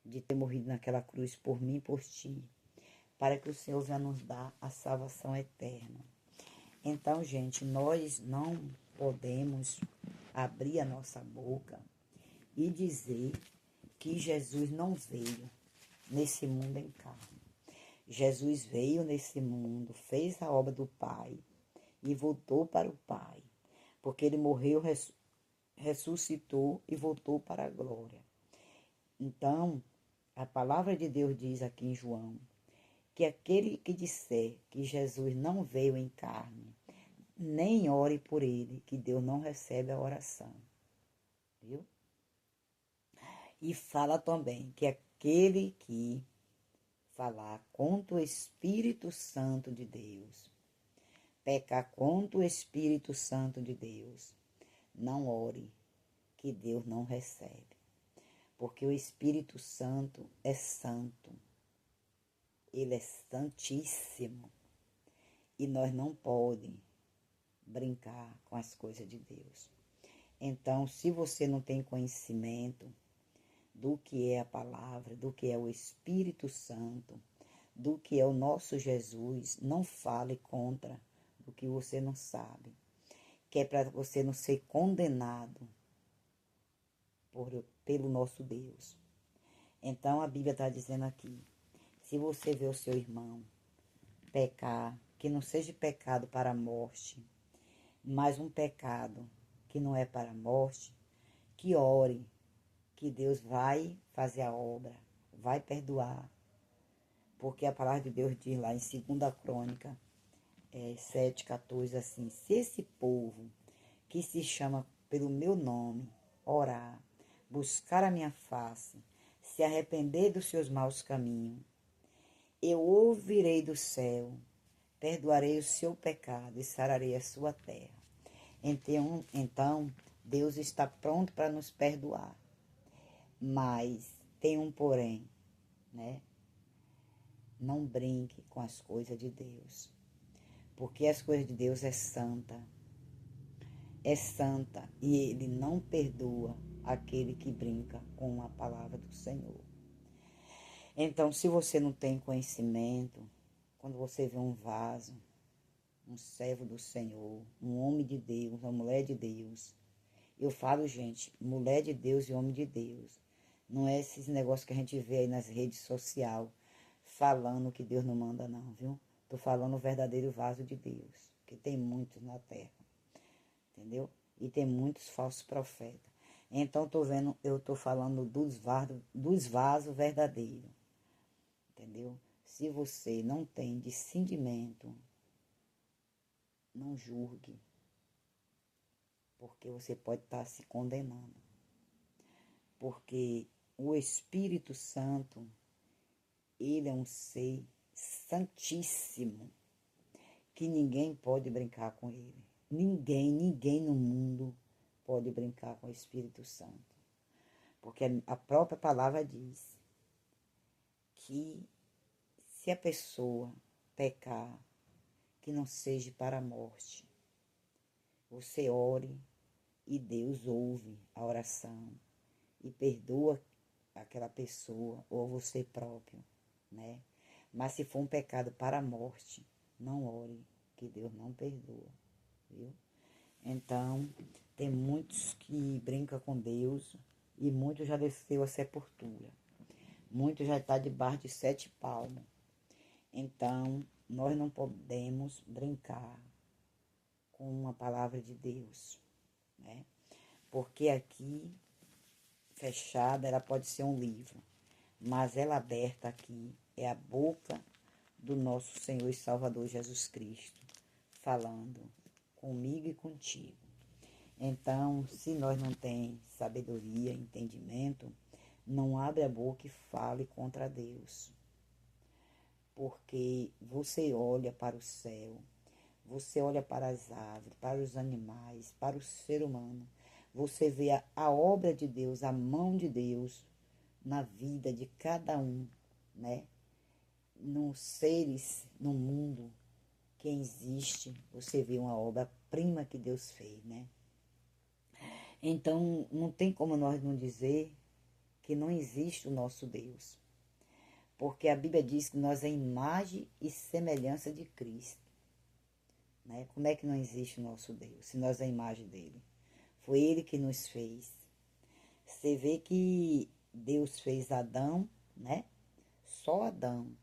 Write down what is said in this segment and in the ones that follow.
de ter morrido naquela cruz por mim e por ti, para que o Senhor venha nos dar a salvação eterna. Então, gente, nós não podemos abrir a nossa boca e dizer que Jesus não veio nesse mundo em carne. Jesus veio nesse mundo, fez a obra do Pai e voltou para o Pai, porque ele morreu, ressuscitou e voltou para a glória. Então, a palavra de Deus diz aqui em João que aquele que disser que Jesus não veio em carne, nem ore por ele, que Deus não recebe a oração. Viu? E fala também que aquele que falar contra o Espírito Santo de Deus, pecar contra o Espírito Santo de Deus, não ore, que Deus não recebe. Porque o Espírito Santo é santo. Ele é santíssimo. E nós não podemos brincar com as coisas de Deus. Então, se você não tem conhecimento do que é a palavra, do que é o Espírito Santo, do que é o nosso Jesus, não fale contra o que você não sabe. Que é para você não ser condenado pelo nosso Deus. Então a Bíblia está dizendo aqui, se você vê o seu irmão pecar, que não seja pecado para a morte, mas um pecado que não é para a morte, que ore, que Deus vai fazer a obra, vai perdoar. Porque a palavra de Deus diz lá em 2 Crônica 7,14 assim, se esse povo que se chama pelo meu nome orar, buscar a minha face, se arrepender dos seus maus caminhos, eu ouvirei do céu, perdoarei o seu pecado e sararei a sua terra. Então Deus está pronto para nos perdoar. Mas tem um porém, né? Não brinque com as coisas de Deus. Porque as coisas de Deus é santa. É santa e Ele não perdoa aquele que brinca com a palavra do Senhor. Então, se você não tem conhecimento, quando você vê um vaso, um servo do Senhor, um homem de Deus, uma mulher de Deus, eu falo, gente, mulher de Deus e homem de Deus, não é esses negócios que a gente vê aí nas redes sociais, falando que Deus não manda não, viu? Tô falando o verdadeiro vaso de Deus, que tem muitos na terra, entendeu? E tem muitos falsos profetas. Então, eu tô falando dos vasos verdadeiros, entendeu? Se você não tem discernimento, não julgue, porque você pode estar se condenando. Porque o Espírito Santo, ele é um ser santíssimo, que ninguém pode brincar com ele. Ninguém no mundo pode brincar com o Espírito Santo. Porque a própria palavra diz que se a pessoa pecar, que não seja para a morte. Você ore e Deus ouve a oração e perdoa aquela pessoa ou você próprio, né? Mas se for um pecado para a morte, não ore, que Deus não perdoa, viu? Então, tem muitos que brincam com Deus e muitos já desceu a sepultura. Muitos já estão debaixo de 7 palmos. Então, nós não podemos brincar com a palavra de Deus, né? Porque aqui, fechada, ela pode ser um livro, mas ela aberta aqui é a boca do nosso Senhor e Salvador Jesus Cristo, falando comigo e contigo. Então, se nós não temos sabedoria, entendimento, não abre a boca e fale contra Deus. Porque você olha para o céu, você olha para as árvores, para os animais, para o ser humano. Você vê a obra de Deus, a mão de Deus na vida de cada um, né? Nos seres, no mundo que existe, você vê uma obra-prima que Deus fez, né? Então, não tem como nós não dizer que não existe o nosso Deus. Porque a Bíblia diz que nós é imagem e semelhança de Cristo. Né? Como é que não existe o nosso Deus, se nós é a imagem dele? Foi ele que nos fez. Você vê que Deus fez Adão, né? Só Adão.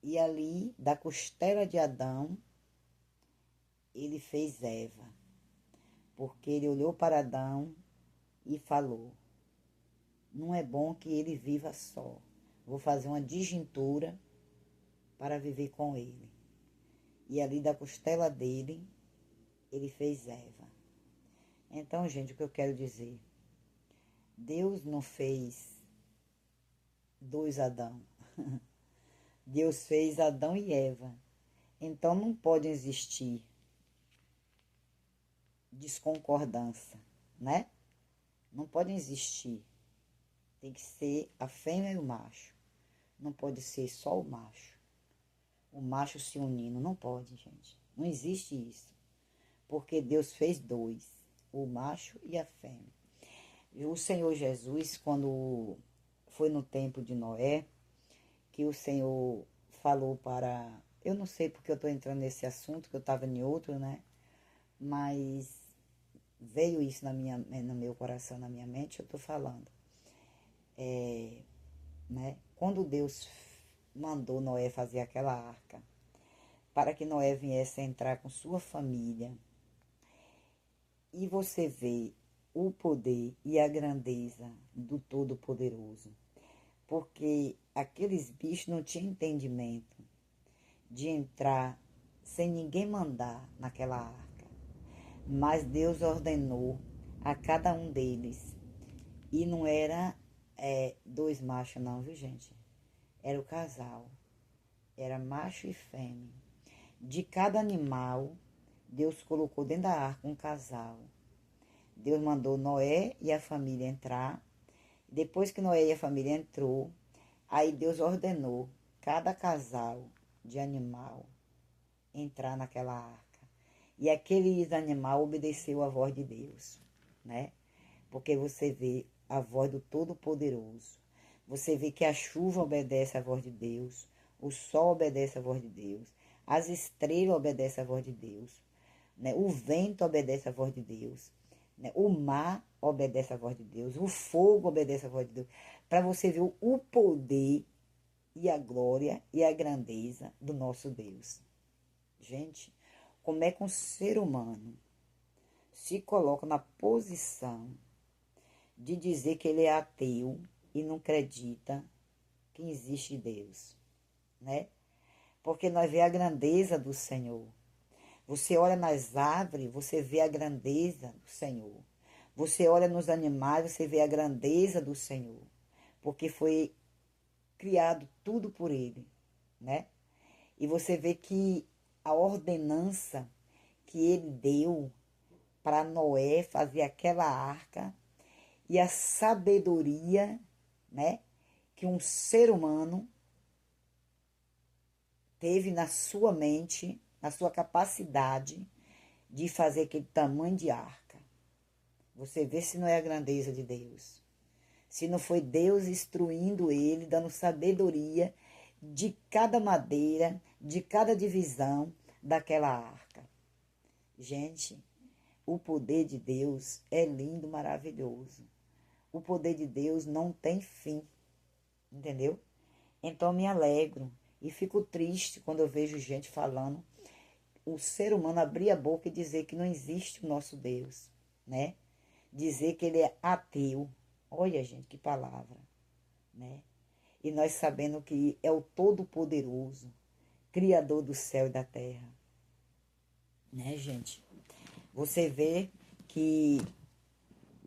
E ali, da costela de Adão, ele fez Eva. Porque ele olhou para Adão e falou: não é bom que ele viva só. Vou fazer uma disjuntura para viver com ele. E ali da costela dele, ele fez Eva. Então, gente, o que eu quero dizer? Deus não fez dois Adão. Deus fez Adão e Eva. Então não pode existir desconcordância, né? Não pode existir. Tem que ser a fêmea e o macho. Não pode ser só o macho. O macho se unindo. Não pode, gente. Não existe isso. Porque Deus fez dois. O macho e a fêmea. E o Senhor Jesus, quando foi no tempo de Noé, que o Senhor falou para... Eu não sei porque eu estou entrando nesse assunto, que eu estava em outro, né? Mas veio isso no meu coração, na minha mente, eu estou falando. Né? Quando Deus mandou Noé fazer aquela arca, para que Noé viesse entrar com sua família, e você vê o poder e a grandeza do Todo-Poderoso, porque aqueles bichos não tinham entendimento de entrar sem ninguém mandar naquela arca, mas Deus ordenou a cada um deles, e não era dois machos não, viu gente? Era o casal, era macho e fêmea. De cada animal, Deus colocou dentro da arca um casal. Deus mandou Noé e a família entrar. Depois que Noé e a família entrou, aí Deus ordenou cada casal de animal entrar naquela arca. E aquele animal obedeceu a voz de Deus, né? Porque você vê a voz do Todo-Poderoso. Você vê que a chuva obedece à voz de Deus, o sol obedece à voz de Deus, as estrelas obedecem à voz de Deus, né? O vento obedece à voz de Deus, né? O mar obedece à voz de Deus, o fogo obedece à voz de Deus. Para você ver o poder e a glória e a grandeza do nosso Deus. Gente, como é que um ser humano se coloca na posição de dizer que ele é ateu e não acredita que existe Deus, né? Porque nós vemos a grandeza do Senhor. Você olha nas árvores, você vê a grandeza do Senhor. Você olha nos animais, você vê a grandeza do Senhor. Porque foi criado tudo por Ele, né? E você vê que a ordenança que Ele deu para Noé fazer aquela arca e a sabedoria, né, que um ser humano teve na sua mente, na sua capacidade de fazer aquele tamanho de arca. Você vê se não é a grandeza de Deus. Se não foi Deus instruindo ele, dando sabedoria de cada madeira, de cada divisão daquela arca. Gente, o poder de Deus é lindo, maravilhoso. O poder de Deus não tem fim, entendeu? Então me alegro e fico triste quando eu vejo gente falando, o ser humano abrir a boca e dizer que não existe o nosso Deus, né? Dizer que ele é ateu. Olha, gente, que palavra, né? E nós sabendo que é o Todo-Poderoso, Criador do céu e da terra, né, gente? Você vê que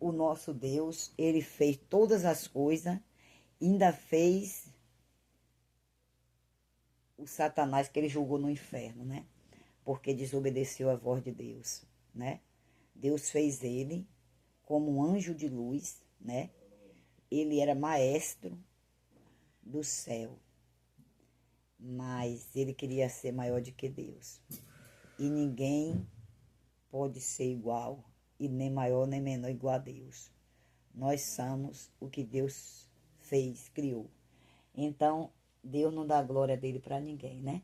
o nosso Deus, ele fez todas as coisas, ainda fez o Satanás que ele jogou no inferno, né? Porque desobedeceu a voz de Deus, né? Deus fez ele como um anjo de luz, né? Ele era maestro do céu, mas ele queria ser maior do que Deus. E ninguém pode ser igual, e nem maior nem menor igual a Deus. Nós somos o que Deus fez, criou. Então, Deus não dá a glória dele para ninguém, né?